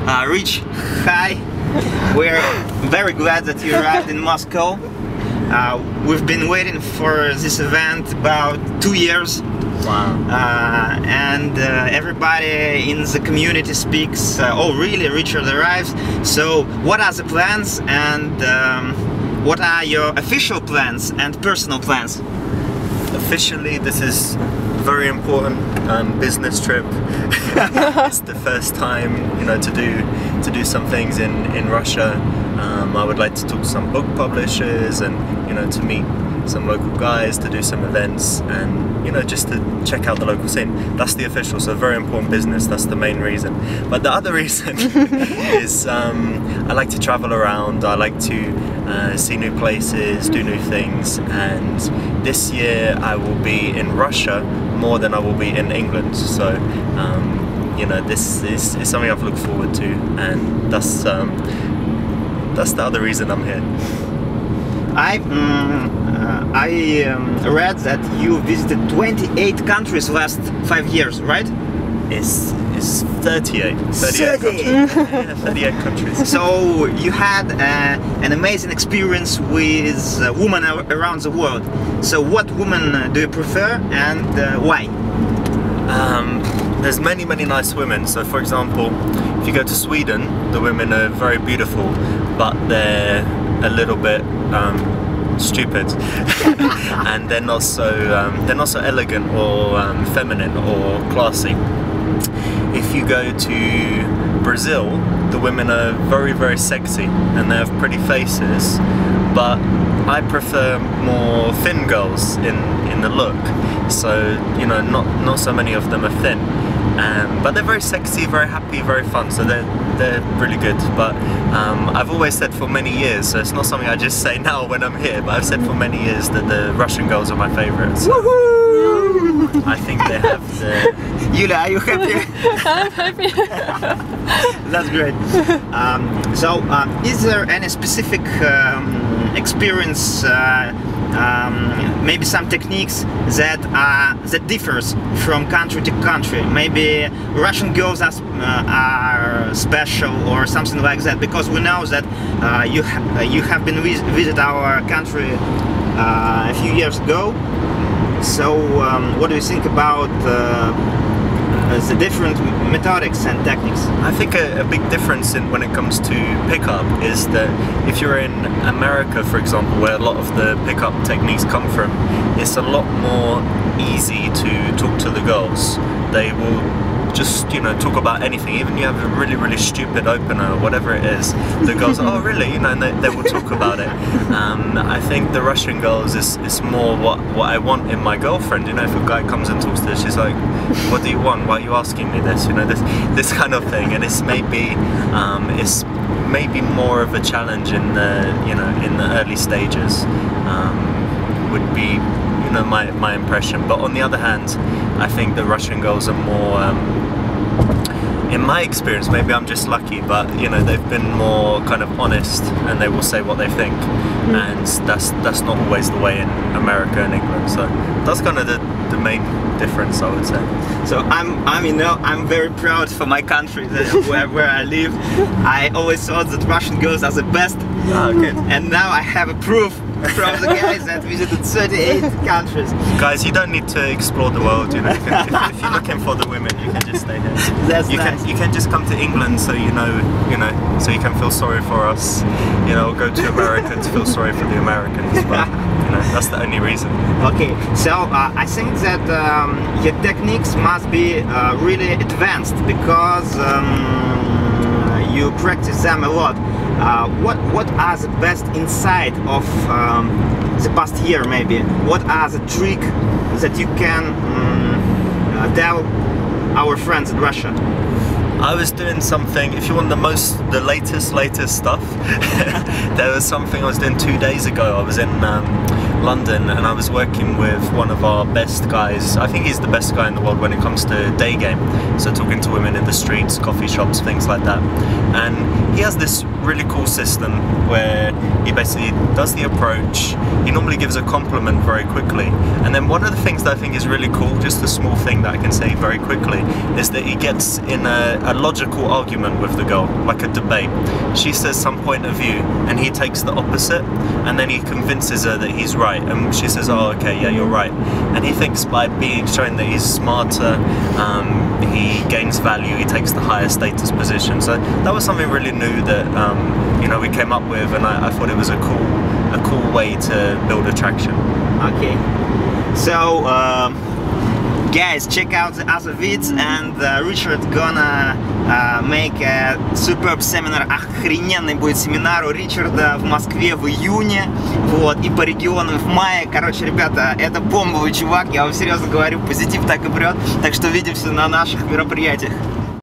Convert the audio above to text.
Rich, hi. We're very glad that you arrived in Moscow. We've been waiting for this event about 2 years. Wow. And everybody in the community speaks, oh really, Richard arrives. So what are the plans, and what are your official plans and personal plans? Officially, this is a very important business trip. It's the first time, you know, to do some things in Russia. I would like to talk to some book publishers, and you know, to meet some local guys, to do some events, and you know, just to check out the local scene. That's the official, so very important business. That's the main reason. But the other reason is I like to travel around. I like to see new places, do new things, and this year I will be in Russia more than I will be in England. So you know, this is something I've looked forward to, and that's the other reason I'm here. I read that you visited 28 countries last 5 years, right? It's 38 countries. Yeah, 38 countries. So you had an amazing experience with women around the world. So what women do you prefer, and why? There's many nice women. So for example, if you go to Sweden, the women are very beautiful, but they're a little bit stupid, and they're not so elegant or feminine or classy. If you go to Brazil, the women are very sexy and they have pretty faces, but I prefer more thin girls in the look. So you know, not so many of them are thin, but they're very sexy, very happy, very fun. So they're really good. But I've always said for many years, so it's not something I just say now when I'm here, but I've said for many years that the Russian girls are my favourites. So I think they have the... Yulia, are you happy? I'm happy. That's great. So is there any specific experience, maybe some techniques that differs from country to country? Maybe Russian girls are special or something like that, because we know that you have been visit our country a few years ago. So what do you think about the different methodics and techniques? I think a big difference when it comes to pickup is that if you're in America, for example, where a lot of the pickup techniques come from, it's a lot more easy to talk to the girls. They will just, you know, talk about anything. Even you have a really stupid opener or whatever it is, the girls are, oh really, you know, and they will talk about it. I think the Russian girls is more what I want in my girlfriend. You know, if a guy comes and talks to her, she's like, what do you want? Why are you asking me this? You know, this kind of thing. And it's maybe more of a challenge in the early stages. Would be, you know, my impression. But on the other hand, I think the Russian girls are more, in my experience, maybe I'm just lucky, but you know, they've been more kind of honest, and they will say what they think, and that's not always the way in America and England. So that's kind of the main difference, I would say. So I'm very proud for my country, where I live. I always thought that Russian girls are the best, and now I have a proof from the guys that visited 38 countries. Guys, you don't need to explore the world, you know. If you're looking for the women, you can just stay here. That's nice. You can just come to England, so you know, so you can feel sorry for us. You know, go to America to feel sorry for the Americans. But you know, that's the only reason. Okay, so I think that your techniques must be really advanced, because you practice them a lot. What are the best insight of the past year, maybe? What are the tricks that you can tell our friends in Russia? I was doing something, if you want the latest stuff, there was something I was doing 2 days ago. I was in London, and I was working with one of our best guys. I think he's the best guy in the world when it comes to day game, so talking to women in the streets, coffee shops, things like that. And he has this really cool system where he basically does the approach. He normally gives a compliment very quickly, and then one of the things that I think is really cool, just a small thing that I can say very quickly, is that he gets in a logical argument with the girl, like a debate. She says some point of view and he takes the opposite, and then he convinces her that he's right, and she says, oh okay, yeah, you're right. And he thinks by showing that he's smarter, he gains value, he takes the higher status position. So that was something really new that you know, we came up with, and I thought it was a cool way to build attraction. Okay, so guys, check out the other vids, and Richard gonna make a superb seminar. Охрененный будет семинар у Ричарда в Москве в июне, вот, и по регионам в мае. Короче, ребята, это бомбовый чувак, я вам серьезно говорю, позитив так и прет. Так что увидимся на наших мероприятиях.